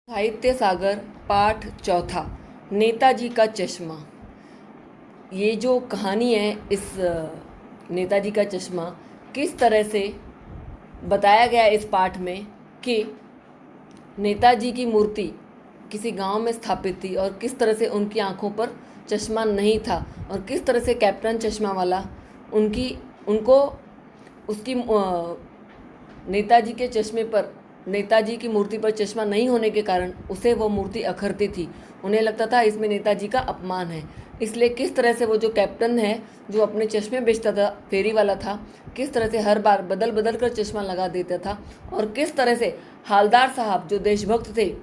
साहित्य सागर पाठ चौथा, नेताजी का चश्मा। ये जो कहानी है इस नेताजी का चश्मा किस तरह से बताया गया इस पाठ में कि नेताजी की मूर्ति किसी गांव में स्थापित थी और किस तरह से उनकी आंखों पर चश्मा नहीं था और किस तरह से कैप्टन चश्मा वाला उनको उसकी नेताजी के चश्मे पर नेताजी की मूर्ति पर चश्मा नहीं होने के कारण उसे वो मूर्ति अखरती थी। उन्हें लगता था इसमें नेताजी का अपमान है, इसलिए किस तरह से वो जो कैप्टन है जो अपने चश्मे बेचता था, फेरी वाला था, किस तरह से हर बार बदल बदल कर चश्मा लगा देता था और किस तरह से हालदार साहब जो देशभक्त थे,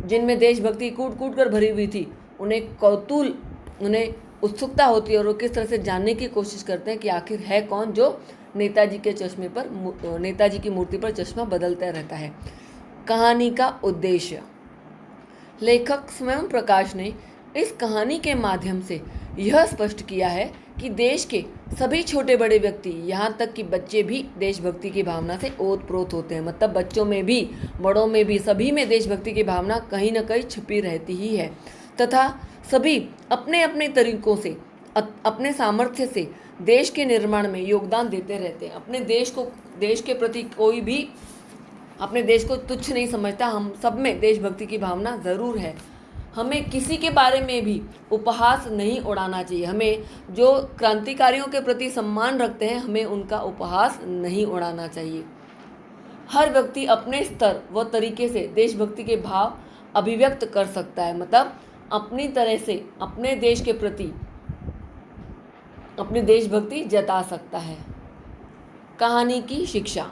जिनमें देशभक्ति कूट कूट कर भरी हुई थी, उन्हें उत्सुकता होती है और वो किस तरह से जानने की कोशिश करते हैं कि आखिर है कौन जो नेताजी के चश्मे पर नेताजी की मूर्ति पर चश्मा बदलता रहता है। कहानी का उद्देश्य, लेखक स्वयं प्रकाश ने इस कहानी के माध्यम से यह स्पष्ट किया है कि देश के सभी छोटे बड़े व्यक्ति, यहाँ तक कि बच्चे भी देशभक्ति की भावना से ओतप्रोत होते हैं। मतलब बच्चों में भी, बड़ों में भी, सभी में देशभक्ति की भावना कहीं न कहीं छिपी रहती ही है तथा सभी अपने अपने तरीकों से, अपने सामर्थ्य से देश के निर्माण में योगदान देते रहते हैं। देश के प्रति कोई भी अपने देश को तुच्छ नहीं समझता। हम सब में देशभक्ति की भावना ज़रूर है। हमें किसी के बारे में भी उपहास नहीं उड़ाना चाहिए। हमें जो क्रांतिकारियों के प्रति सम्मान रखते हैं, हमें उनका उपहास नहीं उड़ाना चाहिए। हर व्यक्ति अपने स्तर व तरीके से देशभक्ति के भाव अभिव्यक्त कर सकता है। मतलब अपनी तरह से अपने देश के प्रति अपनी देशभक्ति जता सकता है। कहानी की शिक्षा,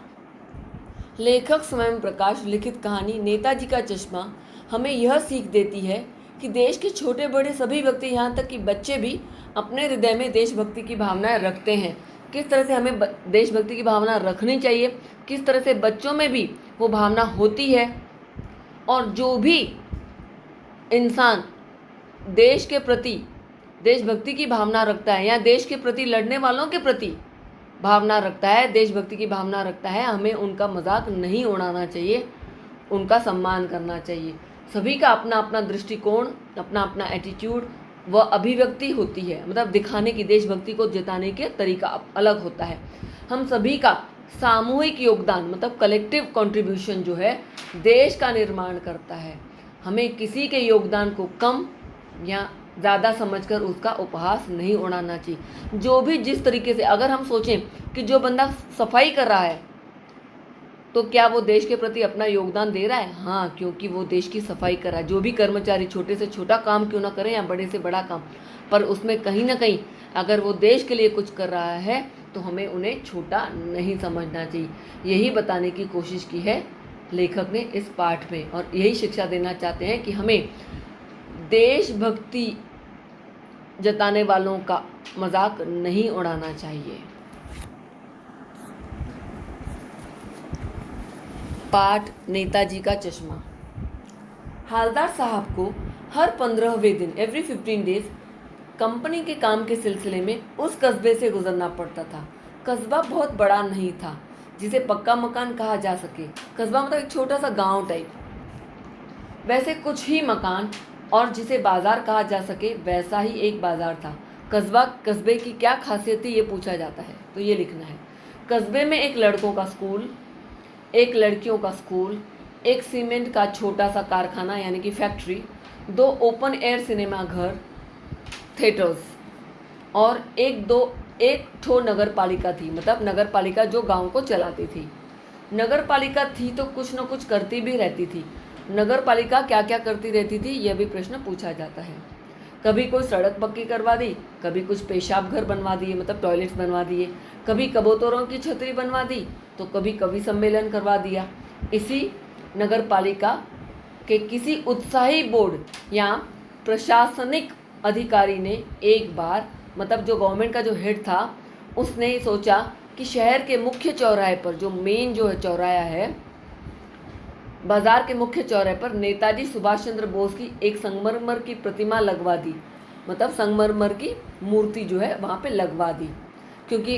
लेखक स्वयं प्रकाश लिखित कहानी नेताजी का चश्मा हमें यह सीख देती है कि देश के छोटे बड़े सभी व्यक्ति, यहाँ तक कि बच्चे भी अपने हृदय में देशभक्ति की भावनाएं रखते हैं। किस तरह से हमें देशभक्ति की भावना रखनी चाहिए, किस तरह से बच्चों में भी वो भावना होती है और जो भी इंसान देश के प्रति देशभक्ति की भावना रखता है या देश के प्रति लड़ने वालों के प्रति भावना रखता है, देशभक्ति की भावना रखता है, हमें उनका मजाक नहीं उड़ाना चाहिए, उनका सम्मान करना चाहिए। सभी का अपना अपना दृष्टिकोण, अपना अपना एटीट्यूड व अभिव्यक्ति होती है। मतलब दिखाने की, देशभक्ति को जताने के तरीका अलग होता है। हम सभी का सामूहिक योगदान, मतलब कलेक्टिव कंट्रीब्यूशन जो है, देश का निर्माण करता है। हमें किसी के योगदान को कम या ज़्यादा समझकर उसका उपहास नहीं उड़ाना चाहिए। जो भी जिस तरीके से, अगर हम सोचें कि जो बंदा सफाई कर रहा है तो क्या वो देश के प्रति अपना योगदान दे रहा है? हाँ, क्योंकि वो देश की सफाई कर रहा है। जो भी कर्मचारी छोटे से छोटा काम क्यों ना करें या बड़े से बड़ा काम, पर उसमें कहीं ना कहीं अगर वो देश के लिए कुछ कर रहा है तो हमें उन्हें छोटा नहीं समझना चाहिए। यही बताने की कोशिश की है लेखक ने इस पाठ में और यही शिक्षा देना चाहते हैं कि हमें देशभक्ति जताने वालों का मजाक नहीं उड़ाना चाहिए। पाठ नेताजी का चश्मा। हालदार साहब को हर 15वें दिन, एवरी 15 डेज, कंपनी के काम के सिलसिले में उस कस्बे से गुजरना पड़ता था। कस्बा बहुत बड़ा नहीं था जिसे पक्का मकान कहा जा सके। कस्बा मतलब एक छोटा सा गांव टाइप, वैसे कुछ ही मकान, और जिसे बाजार कहा जा सके वैसा ही एक बाजार था। कस्बे की क्या खासियत थी ये पूछा जाता है तो ये लिखना है। कस्बे में एक लड़कों का स्कूल, एक लड़कियों का स्कूल, एक सीमेंट का छोटा सा कारखाना यानी कि फैक्ट्री, 2 ओपन एयर सिनेमा घर, थिएटर्स और एक ठो नगर पालिका थी। मतलब नगर पालिका जो गांव को चलाती थी। नगर पालिका थी तो कुछ न कुछ करती भी रहती थी। नगर पालिका क्या क्या करती रहती थी यह भी प्रश्न पूछा जाता है। कभी कोई सड़क पक्की करवा दी, कभी कुछ पेशाब घर बनवा दिए, मतलब टॉयलेट्स बनवा दिए, कभी कबूतरों की छतरी बनवा दी, तो कभी कवि सम्मेलन करवा दिया। इसी नगर पालिका के किसी उत्साही बोर्ड या प्रशासनिक अधिकारी ने एक बार, मतलब जो गवर्नमेंट का जो हेड था, उसने सोचा कि शहर के मुख्य चौराहे पर, जो मेन जो है चौराहा है, बाजार के मुख्य चौराहे पर नेताजी सुभाष चंद्र बोस की एक संगमरमर की प्रतिमा लगवा दी। मतलब संगमरमर की मूर्ति जो है वहाँ पे लगवा दी, क्योंकि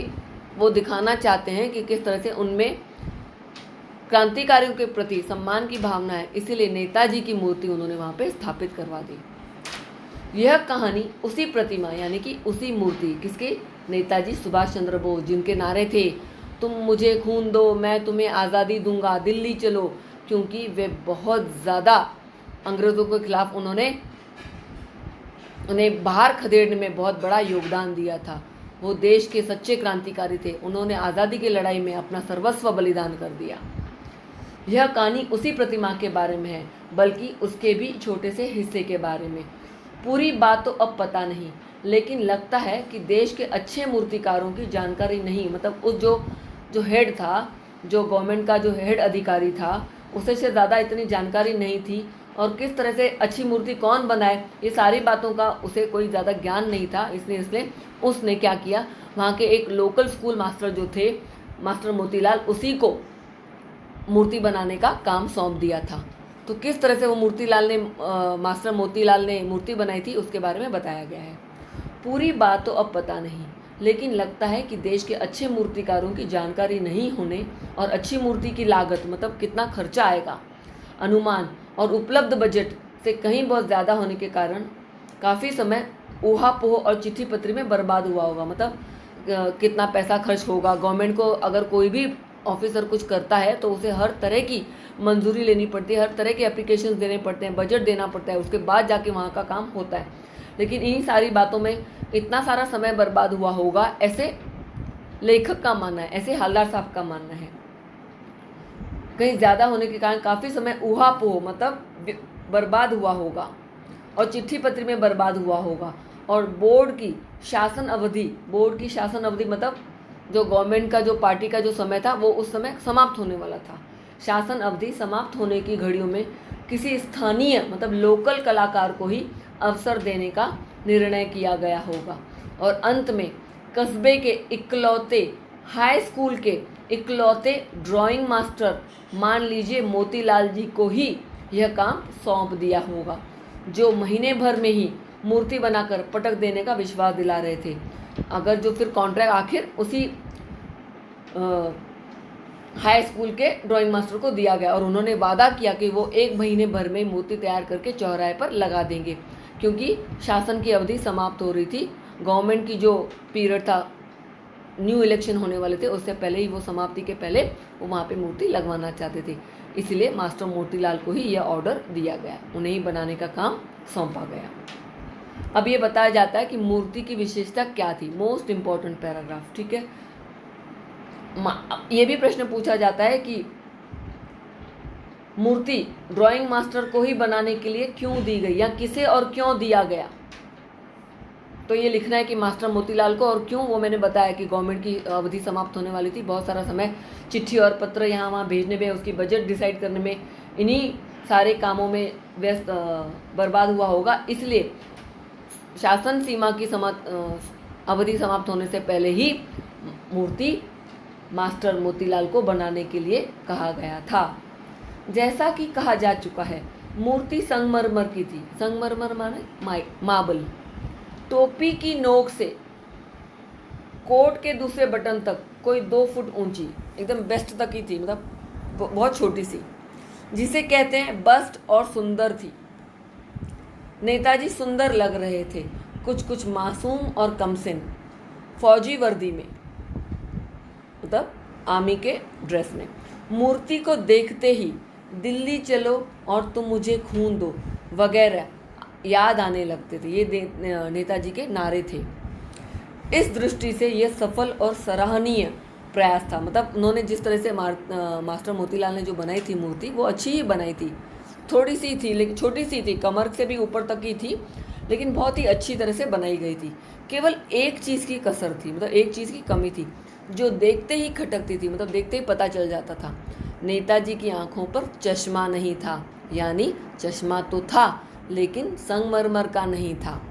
वो दिखाना चाहते हैं कि किस तरह से उनमें क्रांतिकारियों के प्रति सम्मान की भावना है, इसीलिए नेताजी की मूर्ति उन्होंने वहाँ पे स्थापित करवा दी। यह कहानी उसी प्रतिमा यानी कि उसी मूर्ति, किसके, नेताजी सुभाष चंद्र बोस, जिनके नारे थे तुम मुझे खून दो मैं तुम्हें आज़ादी दूंगा, दिल्ली चलो, क्योंकि वे बहुत ज़्यादा अंग्रेज़ों के खिलाफ उन्हें बाहर खदेड़ने में बहुत बड़ा योगदान दिया था। वो देश के सच्चे क्रांतिकारी थे, उन्होंने आज़ादी की लड़ाई में अपना सर्वस्व बलिदान कर दिया। यह कहानी उसी प्रतिमा के बारे में है, बल्कि उसके भी छोटे से हिस्से के बारे में। पूरी बात तो अब पता नहीं, लेकिन लगता है कि देश के अच्छे मूर्तिकारों की जानकारी नहीं, मतलब उस जो हेड था, जो गवर्नमेंट का जो हेड अधिकारी था, उसे से ज़्यादा इतनी जानकारी नहीं थी, और किस तरह से अच्छी मूर्ति कौन बनाए, ये सारी बातों का उसे कोई ज़्यादा ज्ञान नहीं था। इसलिए उसने क्या किया, वहाँ के एक लोकल स्कूल मास्टर जो थे, मास्टर मोतीलाल, उसी को मूर्ति बनाने का काम सौंप दिया था। तो किस तरह से वो मास्टर मोतीलाल ने मूर्ति बनाई थी, उसके बारे में बताया गया है। पूरी बात तो अब पता नहीं, लेकिन लगता है कि देश के अच्छे मूर्तिकारों की जानकारी नहीं होने और अच्छी मूर्ति की लागत, मतलब कितना खर्चा आएगा, अनुमान और उपलब्ध बजट से कहीं बहुत ज़्यादा होने के कारण काफ़ी समय ऊहापोह और चिट्ठी पत्री में बर्बाद हुआ होगा। मतलब कितना पैसा खर्च होगा। गवर्नमेंट को अगर कोई भी ऑफिसर कुछ करता है तो उसे हर तरह की मंजूरी लेनी पड़ती है, हर तरह के एप्लीकेशन देने पड़ते हैं, बजट देना पड़ता है, उसके बाद जाके वहाँ का काम होता है। लेकिन इन्हीं सारी बातों में इतना सारा समय बर्बाद हुआ होगा, ऐसे लेखक का मानना है, ऐसे हवलदार साहब का मानना है। कहीं ज़्यादा होने के कारण काफ़ी समय ऊहापोह मतलब बर्बाद हुआ होगा, और चिट्ठी पत्री में बर्बाद हुआ होगा, और बोर्ड की शासन अवधि मतलब जो गवर्नमेंट का, जो पार्टी का जो समय था, वो उस समय समाप्त होने वाला था। शासन अवधि समाप्त होने की घड़ियों में किसी स्थानीय मतलब लोकल कलाकार को ही अवसर देने का निर्णय किया गया होगा, और अंत में कस्बे के इकलौते हाई स्कूल के इकलौते ड्राइंग मास्टर, मान लीजिए मोतीलाल जी को ही यह काम सौंप दिया होगा, जो महीने भर में ही मूर्ति बनाकर पटक देने का विश्वास दिला रहे थे। अगर जो फिर कॉन्ट्रैक्ट आखिर उसी हाई स्कूल के ड्राइंग मास्टर को दिया गया, और उन्होंने वादा किया कि वो 1 महीने भर में मूर्ति तैयार करके चौराहे पर लगा देंगे, क्योंकि शासन की अवधि समाप्त हो रही थी। गवर्नमेंट की जो पीरियड था, न्यू इलेक्शन होने वाले थे, उससे पहले ही, वो समाप्ति के पहले वो वहाँ पे मूर्ति लगवाना चाहते थे। इसलिए मास्टर मोतीलाल को ही यह ऑर्डर दिया गया, उन्हें ही बनाने का काम सौंपा गया। अब ये बताया जाता है कि मूर्ति की विशेषता क्या थी, मोस्ट इम्पॉर्टेंट पैराग्राफ, ठीक है। ये भी प्रश्न पूछा जाता है कि मूर्ति ड्राइंग मास्टर को ही बनाने के लिए क्यों दी गई, या किसे और क्यों दिया गया। तो ये लिखना है कि मास्टर मोतीलाल को, और क्यों, वो मैंने बताया कि गवर्नमेंट की अवधि समाप्त होने वाली थी, बहुत सारा समय चिट्ठी और पत्र यहाँ वहाँ भेजने में, उसकी बजट डिसाइड करने में, इन्हीं सारे कामों में व्यस्त बर्बाद हुआ होगा। इसलिए शासन सीमा की अवधि समाप्त होने से पहले ही मूर्ति मास्टर मोतीलाल को बनाने के लिए कहा गया था। जैसा कि कहा जा चुका है, मूर्ति संगमरमर की थी। संगमरमर माने मार्बल। टोपी की नोक से कोट के दूसरे बटन तक कोई 2 फुट ऊंची, एकदम बेस्ट तक ही थी, मतलब बहुत छोटी सी, जिसे कहते हैं बस्ट, और सुंदर थी। नेताजी सुंदर लग रहे थे, कुछ मासूम और कमसिन, फौजी वर्दी में, मतलब आर्मी के ड्रेस में। मूर्ति को देखते ही दिल्ली चलो और तुम मुझे खून दो वगैरह याद आने लगते थे। ये नेताजी के नारे थे। इस दृष्टि से यह सफल और सराहनीय प्रयास था। मतलब उन्होंने जिस तरह से मास्टर मोतीलाल ने जो बनाई थी मूर्ति, वो अच्छी ही बनाई थी। थोड़ी सी थी, लेकिन छोटी सी थी, कमर से भी ऊपर तक की थी, लेकिन बहुत ही अच्छी तरह से बनाई गई थी। केवल एक चीज़ की कसर थी, मतलब एक चीज़ की कमी थी, जो देखते ही खटकती थी, मतलब देखते ही पता चल जाता था। नेताजी की आंखों पर चश्मा नहीं था, यानी चश्मा तो था लेकिन संगमरमर का नहीं था।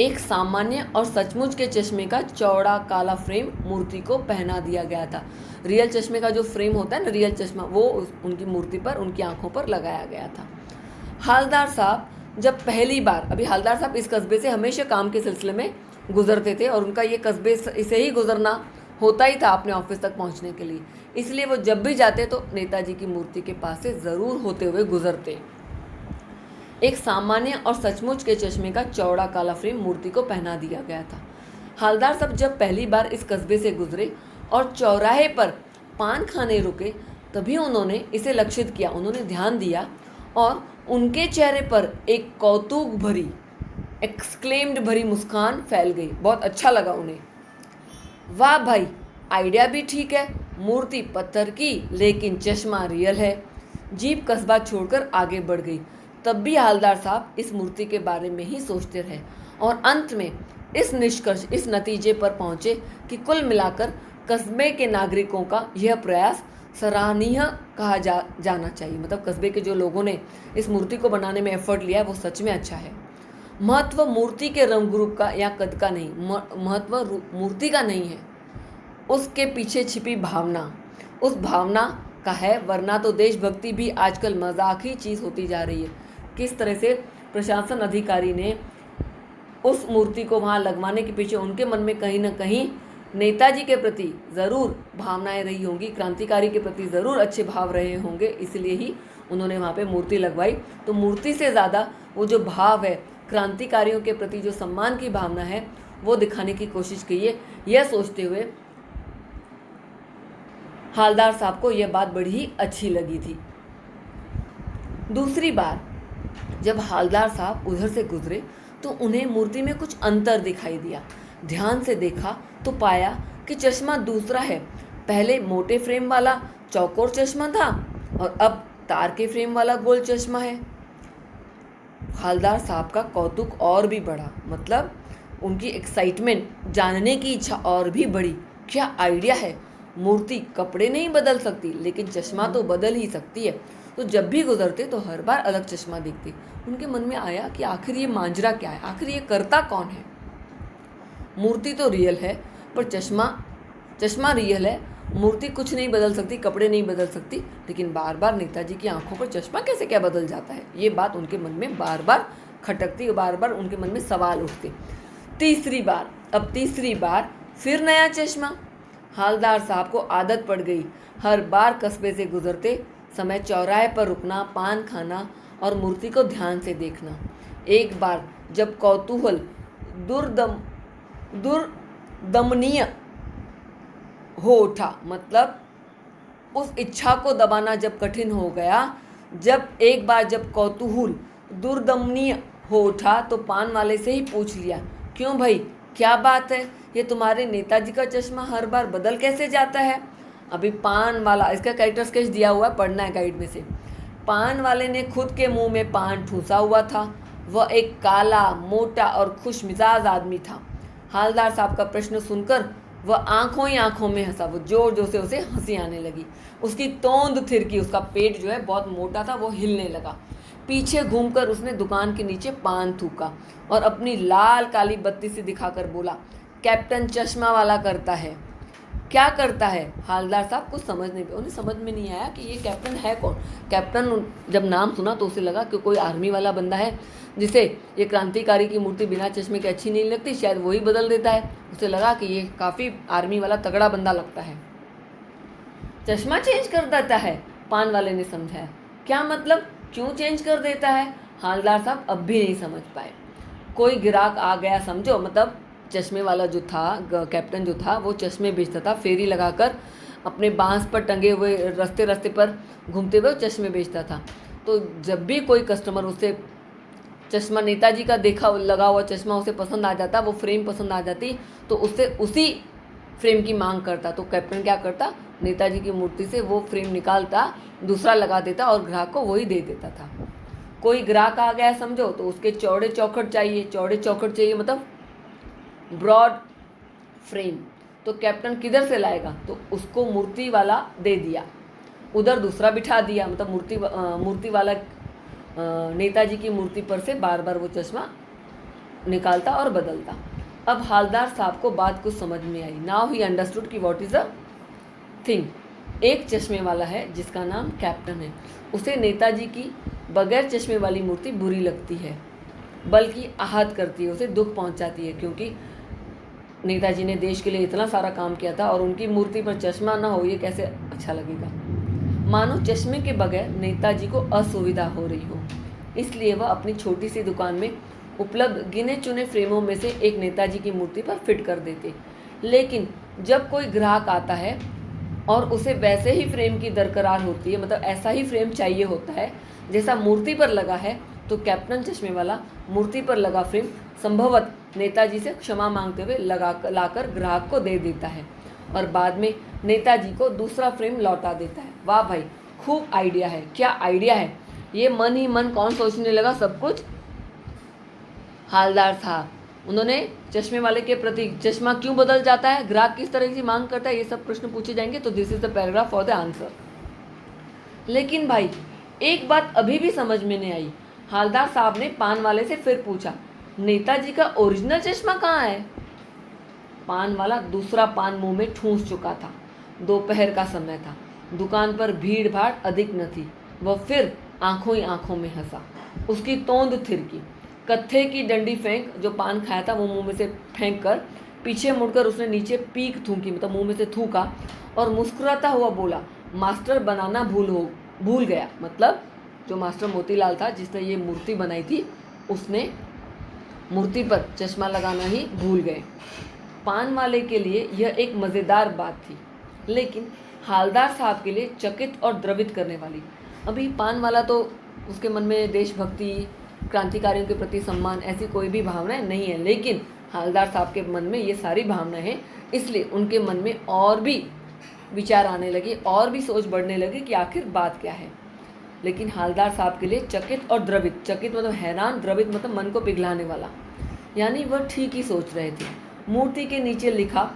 एक सामान्य और सचमुच के चश्मे का चौड़ा काला फ्रेम मूर्ति को पहना दिया गया था। रियल चश्मे का जो फ्रेम होता है ना, रियल चश्मा, वो उनकी मूर्ति पर, उनकी आंखों पर लगाया गया था। हवलदार साहब जब पहली बार, अभी हवलदार साहब इस कस्बे से हमेशा काम के सिलसिले में गुजरते थे, और उनका ये कस्बे से ही गुजरना होता ही था अपने ऑफिस तक पहुंचने के लिए, इसलिए वो जब भी जाते तो नेताजी की मूर्ति के पास से ज़रूर होते हुए गुजरते। एक सामान्य और सचमुच के चश्मे का चौड़ा काला फ्रेम मूर्ति को पहना दिया गया था। हालदार साहब जब पहली बार इस कस्बे से गुजरे और चौराहे पर पान खाने रुके, तभी उन्होंने इसे लक्षित किया। उन्होंने ध्यान दिया और उनके चेहरे पर एक कौतूक भरी, एक्सक्लेम्ड भरी मुस्कान फैल गई। बहुत अच्छा लगा उन्हें। वाह भाई, आइडिया भी ठीक है। मूर्ति पत्थर की लेकिन चश्मा रियल है। जीप कस्बा छोड़कर आगे बढ़ गई। तब भी हालदार साहब इस मूर्ति के बारे में ही सोचते रहे और अंत में इस नतीजे पर पहुंचे कि कुल मिलाकर कस्बे के नागरिकों का यह प्रयास सराहनीय कहा जाना चाहिए। मतलब कस्बे के जो लोगों ने इस मूर्ति को बनाने में एफर्ट लिया है वो सच में अच्छा है। महत्व मूर्ति के रंग रूप का या कद का नहीं, महत्व मूर्ति का नहीं है, उसके पीछे छिपी भावना, उस भावना का है। वरना तो देशभक्ति भी आजकल मजाक ही चीज़ होती जा रही है। किस तरह से प्रशासन अधिकारी ने उस मूर्ति को वहाँ लगवाने के पीछे उनके मन में कहीं ना कहीं नेताजी के प्रति ज़रूर भावनाएं रही होंगी, क्रांतिकारी के प्रति ज़रूर अच्छे भाव रहे होंगे, इसलिए ही उन्होंने वहाँ पे मूर्ति लगवाई। तो मूर्ति से ज़्यादा वो जो भाव है, क्रांतिकारियों के प्रति जो सम्मान की भावना है, वो दिखाने की कोशिश की है। यह सोचते हुए हालदार साहब को यह बात बड़ी ही अच्छी लगी थी। दूसरी बार जब हालदार साहब उधर से गुजरे तो उन्हें मूर्ति में कुछ अंतर दिखाई दिया। ध्यान से देखा तो पाया कि चश्मा दूसरा है। पहले मोटे फ्रेम वाला चौकोर चश्मा था और अब तार के फ्रेम वाला गोल चश्मा है। हालदार साहब का कौतुक और भी बढ़ा, मतलब उनकी एक्साइटमेंट, जानने की इच्छा और भी बढ़ी। क्या आइडिया है! मूर्ति कपड़े नहीं बदल सकती लेकिन चश्मा तो बदल ही सकती है। तो जब भी गुजरते तो हर बार अलग चश्मा दिखते। उनके मन में आया कि आखिर ये मांजरा क्या है, आखिर ये करता कौन है। मूर्ति तो रियल है पर चश्मा रियल है। मूर्ति कुछ नहीं बदल सकती, कपड़े नहीं बदल सकती, लेकिन बार बार नेताजी की आंखों पर चश्मा कैसे क्या बदल जाता है, ये बात उनके मन में बार बार खटकती, बार बार उनके मन में सवाल उठते। तीसरी बार फिर नया चश्मा। हालदार साहब को आदत पड़ गई हर बार कस्बे से गुजरते समय चौराहे पर रुकना, पान खाना और मूर्ति को ध्यान से देखना। एक बार जब कौतूहल दुर्दमनीय हो उठा, मतलब उस इच्छा को दबाना जब कठिन हो गया, जब कौतूहल दुर्दमनीय हो उठा तो पान वाले से ही पूछ लिया, क्यों भाई, क्या बात है, ये तुम्हारे नेताजी का चश्मा हर बार बदल कैसे जाता है। अभी पान वाला, इसका कैरेक्टर स्केच दिया हुआ है, पढ़ना है गाइड में से। पान वाले ने खुद के मुंह में पान ठूसा हुआ था। वह एक काला, मोटा और खुश मिजाज आदमी था। हालदार साहब का प्रश्न सुनकर वह आंखों ही आंखों में हंसा। वो जोर जोर से उसे हंसी आने लगी। उसकी तोंद थिरकी, उसका पेट जो है बहुत मोटा था, वो हिलने लगा। पीछे घूमकर उसने दुकान के नीचे पान थूका और अपनी लाल काली बत्ती से दिखाकर बोला, कैप्टन चश्मा वाला करता है। क्या करता है? हालदार साहब कुछ उन्हें समझ में नहीं आया कि ये कैप्टन है कौन। कैप्टन जब नाम सुना तो उसे लगा कि कोई आर्मी वाला बंदा है जिसे ये क्रांतिकारी की मूर्ति बिना चश्मे के अच्छी नहीं लगती, शायद वही बदल देता है। उसे लगा कि ये काफ़ी आर्मी वाला तगड़ा बंदा लगता है। चश्मा चेंज कर देता है, पान वाले ने समझाया। क्या मतलब, क्यों चेंज कर देता है? हालदार साहब अब भी नहीं समझ पाए। कोई ग्राहक आ गया समझो, मतलब चश्मे वाला जो था, कैप्टन जो था, वो चश्मे बेचता था। फेरी लगाकर अपने बांस पर टंगे हुए रास्ते पर घूमते हुए चश्मे बेचता था। तो जब भी कोई कस्टमर उसे चश्मा, नेताजी का देखा लगा हुआ चश्मा उसे पसंद आ जाता, वो फ्रेम पसंद आ जाती, तो उससे उसी फ्रेम की मांग करता। तो कैप्टन क्या करता, नेताजी की मूर्ति से वो फ्रेम निकालता, दूसरा लगा देता और ग्राहक को वही दे देता था। कोई ग्राहक आ गया समझो, तो उसके चौड़े चौखट चाहिए, मतलब ब्रॉड फ्रेम। तो कैप्टन किधर से लाएगा? तो उसको मूर्ति वाला दे दिया, उधर दूसरा बिठा दिया, मतलब मूर्ति वाला नेताजी की मूर्ति पर से बार बार वो चश्मा निकालता और बदलता। अब हालदार साहब को बात कुछ समझ में आई। नाउ ही अंडरस्टूड कि व्हाट इज़ अ थिंग। एक चश्मे वाला है जिसका नाम कैप्टन है। उसे नेताजी की बगैर चश्मे वाली मूर्ति बुरी लगती है, बल्कि आहत करती है, उसे दुख पहुंचाती है, क्योंकि नेताजी ने देश के लिए इतना सारा काम किया था और उनकी मूर्ति पर चश्मा ना हो, ये कैसे अच्छा लगेगा। मानो चश्मे के बगैर नेताजी को असुविधा हो रही हो, इसलिए वह अपनी छोटी सी दुकान में उपलब्ध गिने चुने फ्रेमों में से एक नेताजी की मूर्ति पर फिट कर देते। लेकिन जब कोई ग्राहक आता है और उसे वैसे ही फ्रेम की दरकार होती है, मतलब ऐसा ही फ्रेम चाहिए होता है जैसा मूर्ति पर लगा है, तो कैप्टन चश्मे वाला मूर्ति पर लगा फ्रेम संभवतः नेताजी से क्षमा मांगते हुए लाकर ग्राहक को दे देता है और बाद में नेताजी को दूसरा फ्रेम लौटा देता है। वाह भाई, खूब आइडिया है। क्या आइडिया है ये, मन ही मन कौन सोचने लगा सब कुछ? हालदार साहब। उन्होंने चश्मे वाले के प्रति चश्मा क्यों बदल जाता है, ग्राहक किस तरह की मांग करता है, ये सब प्रश्न पूछे जाएंगे। तो this is the paragraph for the answer. लेकिन भाई एक बात अभी भी समझ में नहीं आई। हालदार साहब ने पान वाले से फिर पूछा, नेताजी का ओरिजिनल चश्मा कहाँ है? पान वाला दूसरा पान मुंह में ठूंस चुका था। दोपहर का समय था, दुकान पर भीड़ भाड़ अधिक न थी। वह फिर आंखों ही आंखों में हंसा। उसकी तोंद थिरकी। कत्थे की डंडी फेंक जो पान खाया था वो मुंह में से फेंक कर पीछे मुड़कर उसने नीचे पीक थूकी, मतलब मुंह में से थूका और मुस्कुराता हुआ बोला, मास्टर बनाना भूल गया। मतलब जो मास्टर मोतीलाल था जिसने ये मूर्ति बनाई थी, उसने मूर्ति पर चश्मा लगाना ही भूल गए। पान वाले के लिए यह एक मज़ेदार बात थी, लेकिन हालदार साहब के लिए चकित और द्रवित करने वाली। अभी पान वाला तो उसके मन में देशभक्ति, क्रांतिकारियों के प्रति सम्मान, ऐसी कोई भी भावनाएं नहीं है, लेकिन हालदार साहब के मन में ये सारी भावनाएं हैं। इसलिए उनके मन में और भी विचार आने लगे और भी सोच बढ़ने लगी कि आखिर बात क्या है। लेकिन हालदार साहब के लिए चकित और द्रवित, चकित मतलब हैरान, द्रवित मतलब मन को पिघलाने वाला, यानी वह ठीक ही सोच रहे थे। मूर्ति के नीचे लिखा,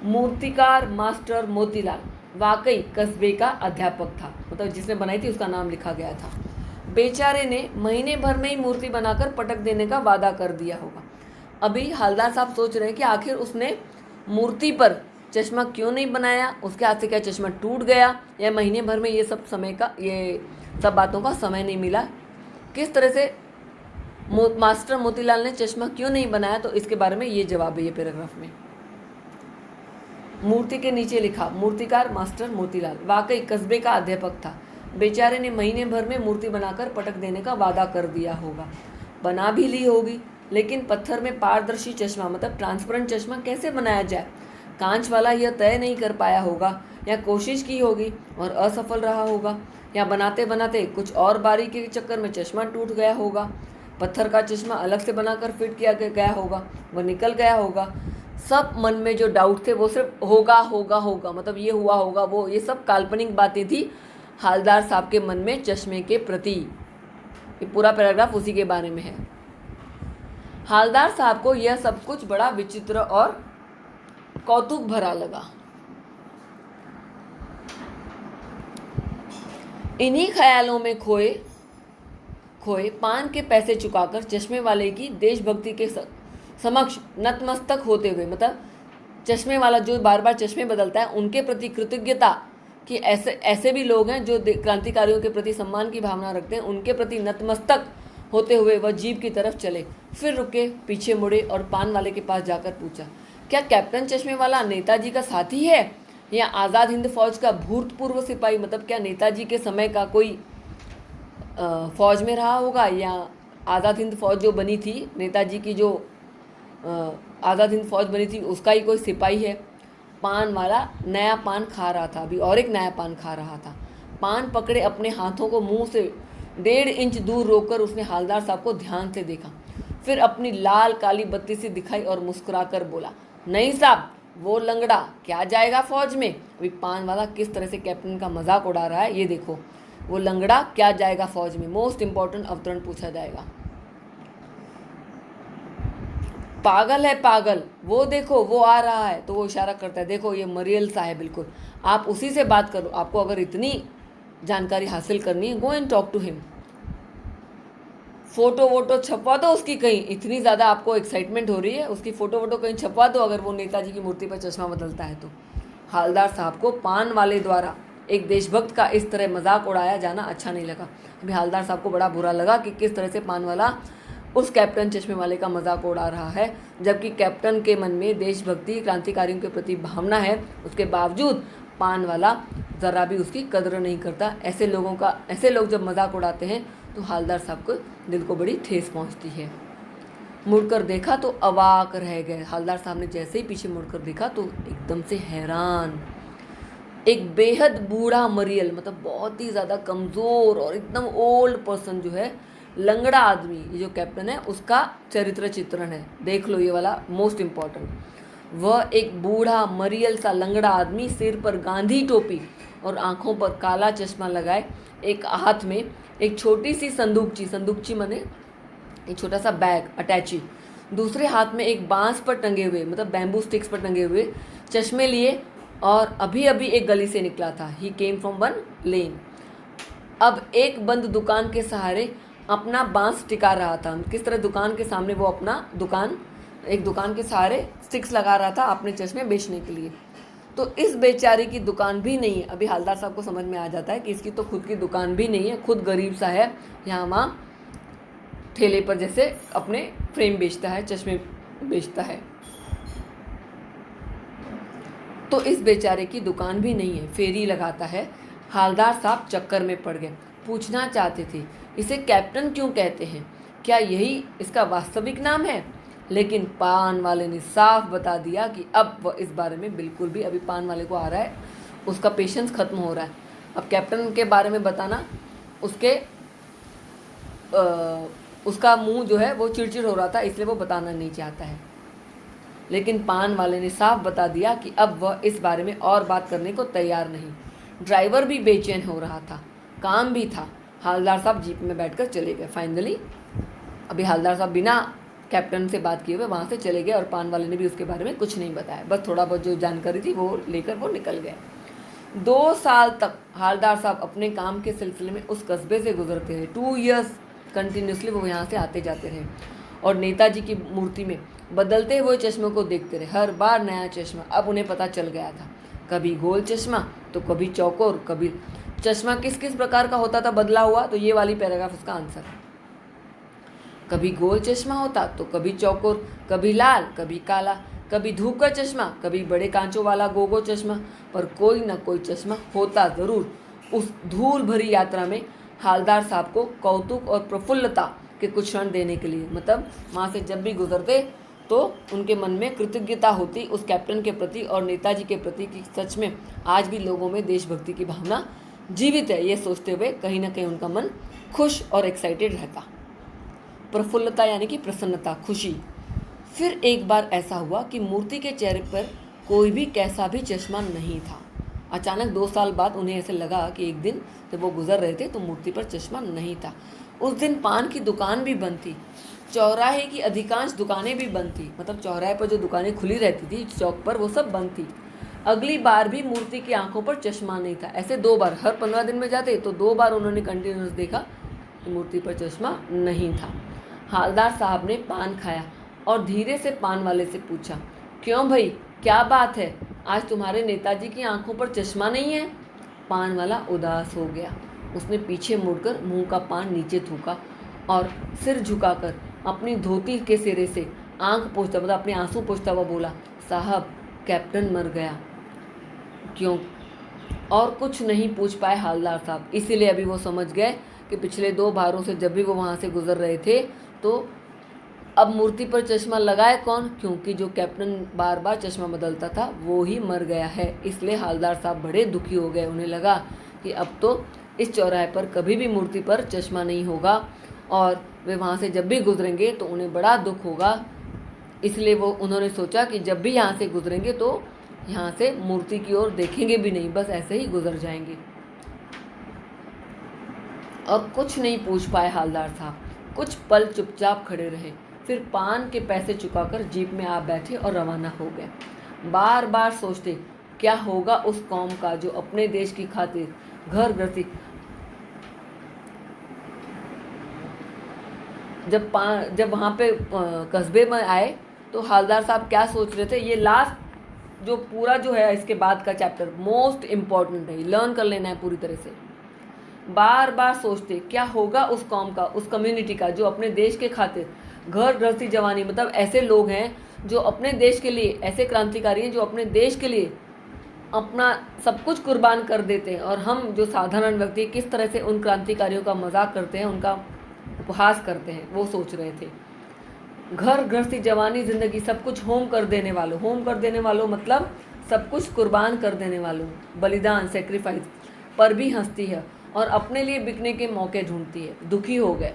मूर्तिकार मास्टर मोतीलाल वाकई कस्बे का अध्यापक था, मतलब जिसने बनाई थी उसका नाम लिखा गया था। बेचारे ने महीने भर में ही मूर्ति बनाकर पटक देने का वादा कर दिया होगा। अभी हालदार साहब सोच रहे हैं कि आखिर उसने मूर्ति पर चश्मा क्यों नहीं बनाया, उसके हाथ से क्या चश्मा टूट गया, या महीने भर में ये सब बातों का समय नहीं मिला। किस तरह से मास्टर मोतीलाल ने चश्मा क्यों नहीं बनाया, तो इसके बारे में ये जवाब है ये पैराग्राफ में। मूर्ति के नीचे लिखा, मूर्तिकार मास्टर मोतीलाल वाकई कस्बे का अध्यापक था। बेचारे ने महीने भर में मूर्ति बनाकर पटक देने का वादा कर दिया होगा, बना भी ली होगी, लेकिन पत्थर में पारदर्शी चश्मा मतलब ट्रांसपेरेंट चश्मा कैसे बनाया जाए, कांच वाला यह तय नहीं कर पाया होगा, या कोशिश की होगी और असफल रहा होगा, या बनाते बनाते कुछ और बारीकी के चक्कर में चश्मा टूट गया होगा, पत्थर का चश्मा अलग से बनाकर फिट किया गया होगा, वह निकल गया होगा। सब मन में जो डाउट थे वो सिर्फ होगा होगा होगा, मतलब ये हुआ होगा वो, ये सब काल्पनिक बातें थी हालदार साहब के मन में चश्मे के प्रति। ये पूरा पैराग्राफ उसी के बारे में है। हालदार साहब को यह सब कुछ बड़ा विचित्र और कौतुक भरा लगा। इन्हीं ख्यालों में खोए पान के पैसे चुकाकर चश्मे वाले की देशभक्ति के समक्ष नतमस्तक होते हुए, मतलब चश्मे वाला जो बार बार चश्मे बदलता है उनके प्रति कृतज्ञता कि ऐसे भी लोग हैं जो क्रांतिकारियों के प्रति सम्मान की भावना रखते हैं, उनके प्रति नतमस्तक होते हुए वह जीप की तरफ चले। फिर रुके, पीछे मुड़े और पान वाले के पास जाकर पूछा, क्या कैप्टन चश्मे वाला नेताजी का साथी है या आज़ाद हिंद फौज का भूतपूर्व सिपाही, मतलब क्या नेताजी के समय का कोई फौज में रहा होगा, या आज़ाद हिंद फौज जो बनी थी, नेताजी की जो आज़ाद हिंद फौज बनी थी उसका ही कोई सिपाही है। पान वाला नया पान खा रहा था अभी, और एक नया पान खा रहा था। पान पकड़े अपने हाथों को मुंह से 1.5 इंच दूर रोककर उसने हालदार साहब को ध्यान से देखा, फिर अपनी लाल काली बत्ती से दिखाई और मुस्कुराकर बोला, नहीं साहब, वो लंगड़ा क्या जाएगा फौज में। अभी पान वाला किस तरह से कैप्टन का मजाक उड़ा रहा है ये देखो। वो लंगड़ा क्या जाएगा फौज में, मोस्ट इंपॉर्टेंट अवतरण पूछा जाएगा। पागल है पागल, वो देखो वो आ रहा है, तो वो इशारा करता है, देखो ये मरियल सा है बिल्कुल, आप उसी से बात करो, आपको अगर इतनी जानकारी हासिल करनी है, go and talk to him. Photo वोटो छपवा दो उसकी कहीं, इतनी ज़्यादा आपको एक्साइटमेंट हो रही है, उसकी फ़ोटो वोटो कहीं छपवा दो अगर वो नेताजी की मूर्ति पर चश्मा बदलता है तो। हालदार साहब को पान वाले द्वारा एक देशभक्त का इस तरह मजाक उड़ाया जाना अच्छा नहीं लगा। अभी हालदार साहब को बड़ा बुरा लगा कि किस तरह से पान वाला उस कैप्टन चश्मे वाले का मजाक उड़ा रहा है, जबकि कैप्टन के मन में देशभक्ति, क्रांतिकारियों के प्रति भावना है, उसके बावजूद पान वाला ज़रा भी उसकी कदर नहीं करता। ऐसे लोग जब मजाक उड़ाते हैं तो हालदार साहब को दिल को बड़ी ठेस पहुंचती है। मुड़कर देखा तो अवाक रह गए। हालदार साहब ने जैसे ही पीछे मुड़कर देखा तो एकदम से हैरान। एक बेहद बूढ़ा मरियल, मतलब बहुत ही ज़्यादा कमज़ोर और एकदम ओल्ड पर्सन जो है, लंगड़ा आदमी, ये जो कैप्टन है उसका चरित्र चित्रण है। देख लो ये वाला मोस्ट इम्पॉर्टेंट। वह एक बूढ़ा मरियल सा लंगड़ा आदमी, सिर पर गांधी टोपी और आंखों पर काला चश्मा लगाए, एक हाथ में एक छोटी सी संदूकची माने एक छोटा सा बैग अटैची, दूसरे हाथ में एक बांस पर टंगे हुए, मतलब बैम्बू स्टिक्स पर टंगे हुए चश्मे लिए, और अभी अभी एक गली से निकला था। ही केम फ्रॉम वन लेन। अब एक बंद दुकान के सहारे अपना बांस टिका रहा था। किस तरह दुकान के सामने वो अपना एक दुकान के सहारे स्टिक्स लगा रहा था अपने चश्मे बेचने के लिए। तो इस बेचारे की दुकान भी नहीं है। अभी हालदार साहब को समझ में आ जाता है कि इसकी तो खुद की दुकान भी नहीं है, खुद गरीब सा है, यहाँ वहाँ ठेले पर जैसे अपने फ्रेम बेचता है, चश्मे बेचता है। तो इस बेचारे की दुकान भी नहीं है, फेरी लगाता है। हालदार साहब चक्कर में पड़ गए। पूछना चाहते थे इसे कैप्टन क्यों कहते हैं, क्या यही इसका वास्तविक नाम है, लेकिन पान वाले ने साफ बता दिया कि अब वह इस बारे में बिल्कुल भी, अभी पान वाले को आ रहा है, उसका पेशेंस ख़त्म हो रहा है। अब कैप्टन के बारे में बताना उसका मुंह जो है वो चिड़चिड़ हो रहा था, इसलिए वो बताना नहीं चाहता है। लेकिन पान वाले ने साफ बता दिया कि अब वह इस बारे में और बात करने को तैयार नहीं। ड्राइवर भी बेचैन हो रहा था, काम भी था। हालदार साहब जीप में बैठकर चले गए। फाइनली अभी हालदार साहब बिना कैप्टन से बात किए हुए वहाँ से चले गए, और पान वाले ने भी उसके बारे में कुछ नहीं बताया, बस थोड़ा बहुत जो जानकारी थी वो लेकर वो निकल गए। 2 साल तक हालदार साहब अपने काम के सिलसिले में उस कस्बे से गुजरते रहे। 2 years कंटिन्यूसली वो यहाँ से आते जाते रहे, और नेताजी की मूर्ति में बदलते हुए चश्मों को देखते रहे। हर बार नया चश्मा। अब उन्हें पता चल गया था, कभी गोल चश्मा तो कभी चौकोर, कभी चश्मा किस किस प्रकार का होता था बदला हुआ। तो ये वाली पैराग्राफ उसका आंसर है। कभी गोल चश्मा होता तो कभी चौकोर, कभी लाल, कभी काला, कभी धूप का चश्मा, कभी बड़े कांचों वाला गोगो चश्मा, पर कोई न कोई चश्मा होता ज़रूर। उस धूल भरी यात्रा में हालदार साहब को कौतुक और प्रफुल्लता के कुछ क्षण देने के लिए, मतलब वहाँ से जब भी गुजरते तो उनके मन में कृतज्ञता होती उस कैप्टन के प्रति और नेताजी के प्रति कि सच में आज भी लोगों में देशभक्ति की भावना जीवित है। ये सोचते हुए कहीं ना कहीं उनका मन खुश और एक्साइटेड रहता। प्रफुल्लता यानी कि प्रसन्नता, खुशी। फिर एक बार ऐसा हुआ कि मूर्ति के चेहरे पर कोई भी कैसा भी चश्मा नहीं था। अचानक 2 साल बाद उन्हें ऐसे लगा कि एक दिन जब वो गुजर रहे थे तो मूर्ति पर चश्मा नहीं था। उस दिन पान की दुकान भी बंद थी, चौराहे की अधिकांश दुकानें भी बंद थी, मतलब चौराहे पर जो दुकानें खुली रहती थी चौक पर वो सब बंद थी। अगली बार भी मूर्ति की आंखों पर चश्मा नहीं था। ऐसे 2 बार, हर 15 दिन में जाते तो 2 बार उन्होंने कंटिन्यूस देखा कि मूर्ति पर चश्मा नहीं था। हालदार साहब ने पान खाया और धीरे से पान वाले से पूछा, क्यों भाई, क्या बात है, आज तुम्हारे नेताजी की आंखों पर चश्मा नहीं है? पान वाला उदास हो गया। उसने पीछे मुड़कर मुंह का पान नीचे थूका और सिर झुकाकर अपनी धोती के सिरे से आंख पोंछता, मतलब अपने आंसू पोंछता हुआ बोला, साहब कैप्टन मर गया। क्यों? और कुछ नहीं पूछ पाए हालदार साहब। इसीलिए अभी वो समझ गए कि पिछले 2 बारों से जब भी वो वहाँ से गुजर रहे थे तो अब मूर्ति पर चश्मा लगाए कौन, क्योंकि जो कैप्टन बार बार चश्मा बदलता था वो ही मर गया है। इसलिए हालदार साहब बड़े दुखी हो गए। उन्हें लगा कि अब तो इस चौराहे पर कभी भी मूर्ति पर चश्मा नहीं होगा और वे वहाँ से जब भी गुजरेंगे तो उन्हें बड़ा दुख होगा। इसलिए उन्होंने सोचा कि जब भी यहाँ से गुजरेंगे तो यहाँ से मूर्ति की ओर देखेंगे भी नहीं, बस ऐसे ही गुजर जाएंगे। और कुछ नहीं पूछ पाए हालदार साहब, कुछ पल चुपचाप खड़े रहे, फिर पान के पैसे चुकाकर जीप में आ बैठे और रवाना हो गए। बार बार सोचते क्या होगा उस कौम का जो अपने देश की खातिर घर गृहस्थी। जब वहाँ पे कस्बे में आए तो हालदार साहब क्या सोच रहे थे, ये लास्ट जो पूरा जो है इसके बाद का चैप्टर मोस्ट इम्पॉर्टेंट है, लर्न कर लेना है पूरी तरह से। बार बार सोचते क्या होगा उस कौम का, उस कम्युनिटी का जो अपने देश के खातिर घर गृहस्थी जवानी, मतलब ऐसे लोग हैं जो अपने देश के लिए, ऐसे क्रांतिकारी हैं जो अपने देश के लिए अपना सब कुछ कुर्बान कर देते हैं, और हम जो साधारण व्यक्ति किस तरह से उन क्रांतिकारियों का मजाक करते हैं, उनका उपहास करते हैं, वो सोच रहे थे। घर गृहस्थी जवानी जिंदगी सब कुछ होम कर देने वालों मतलब सब कुछ कुर्बान कर देने वालों, बलिदान सेक्रीफाइस पर भी हंसती है और अपने लिए बिकने के मौके ढूंढती है। दुखी हो गए।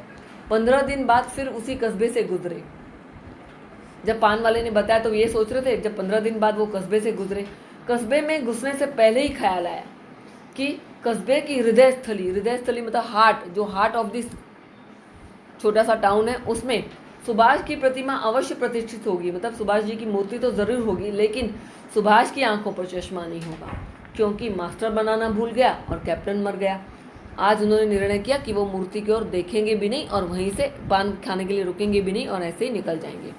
15 दिन बाद फिर उसी कस्बे से गुजरे। जब पान वाले ने बताया तो ये सोच रहे थे, जब 15 दिन बाद वो कस्बे से गुजरे, कस्बे में घुसने से पहले ही ख्याल आया कि कस्बे की हृदय स्थली मतलब हार्ट, जो हार्ट ऑफ दिस छोटा सा टाउन है, उसमें सुभाष की प्रतिमा अवश्य प्रतिष्ठित होगी। मतलब सुभाष जी की मूर्ति तो जरूर होगी, लेकिन सुभाष की आंखों पर चश्मा नहीं होगा, क्योंकि मास्टर बनाना भूल गया और कैप्टन मर गया। आज उन्होंने निर्णय किया कि वो मूर्ति की ओर देखेंगे भी नहीं और वहीं से पान खाने के लिए रुकेंगे भी नहीं और ऐसे ही निकल जाएंगे।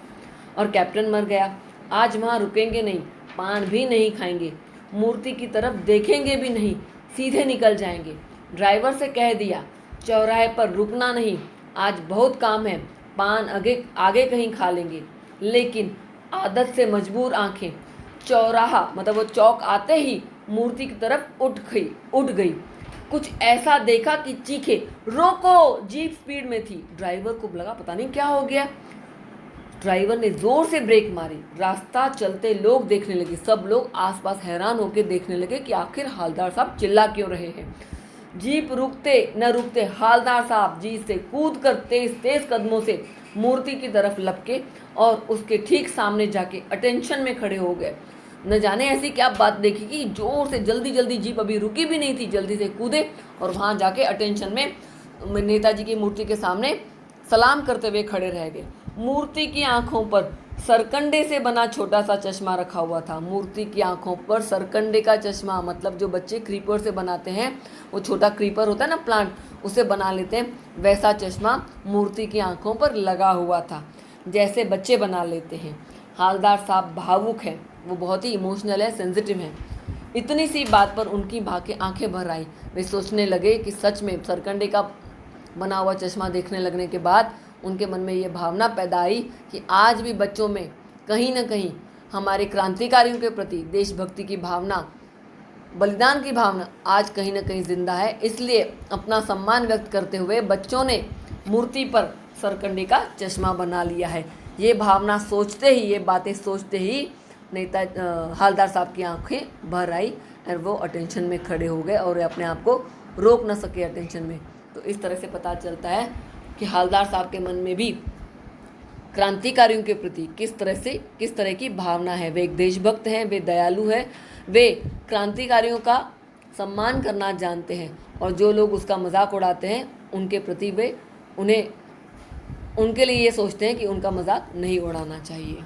और कैप्टन मर गया। आज वहाँ रुकेंगे नहीं, पान भी नहीं खाएंगे, मूर्ति की तरफ देखेंगे भी नहीं, सीधे निकल जाएंगे। ड्राइवर से कह दिया चौराहे पर रुकना नहीं, आज बहुत काम है, पान आगे कहीं खा लेंगे। लेकिन आदत से मजबूर आंखें चौराहा मतलब वो चौक आते ही मूर्ति की तरफ उठ गई। कुछ ऐसा देखा कि चीखे, रोको। जीप स्पीड में थी। ड्राइवर को लगा पता नहीं क्या हो गया। ड्राइवर ने जोर से ब्रेक मारी। रास्ता चलते लोग देखने लगे। सब लोग आसपास हैरान होकर देखने लगे कि आखिर हालदार साहब चिल्ला क्यों रहे हैं। जीप रुकते न रुकते हालदार साहब जीप से कूद कर तेज कदमों से मूर्ति की तरफ लपके और उसके ठीक सामने जाके अटेंशन में खड़े हो गए। न जाने ऐसी क्या बात देखी कि जोर से जल्दी जीप अभी रुकी भी नहीं थी, जल्दी से कूदे और वहाँ जाके अटेंशन में नेताजी की मूर्ति के सामने सलाम करते हुए खड़े रह गए। मूर्ति की आंखों पर सरकंडे से बना छोटा सा चश्मा रखा हुआ था। मूर्ति की आंखों पर सरकंडे का चश्मा, मतलब जो बच्चे क्रीपर से बनाते हैं, वो छोटा क्रीपर होता है ना प्लांट, उसे बना लेते हैं, वैसा चश्मा मूर्ति की आंखों पर लगा हुआ था, जैसे बच्चे बना लेते हैं। हालदार साहब भावुक हैं, वो बहुत ही इमोशनल है, सेंसिटिव हैं। इतनी सी बात पर उनकी आंखें भर आई। वे सोचने लगे कि सच में सरकंडे का बना हुआ चश्मा देखने लगने के बाद उनके मन में ये भावना पैदा आई कि आज भी बच्चों में कहीं ना कहीं हमारे क्रांतिकारियों के प्रति देशभक्ति की भावना, बलिदान की भावना आज कहीं ना कहीं जिंदा है। इसलिए अपना सम्मान व्यक्त करते हुए बच्चों ने मूर्ति पर सरकंडे का चश्मा बना लिया है। ये भावना सोचते ही, ये बातें सोचते ही हालदार साहब की आंखें भर आई और वो अटेंशन में खड़े हो गए और अपने आप को रोक न सके अटेंशन में। तो इस तरह से पता चलता है कि हालदार साहब के मन में भी क्रांतिकारियों के प्रति किस तरह की भावना है। वे एक देशभक्त हैं, वे दयालु हैं, वे क्रांतिकारियों का सम्मान करना जानते हैं और जो लोग उसका मजाक उड़ाते हैं उनके प्रति वे उनके लिए ये सोचते हैं कि उनका मजाक नहीं उड़ाना चाहिए।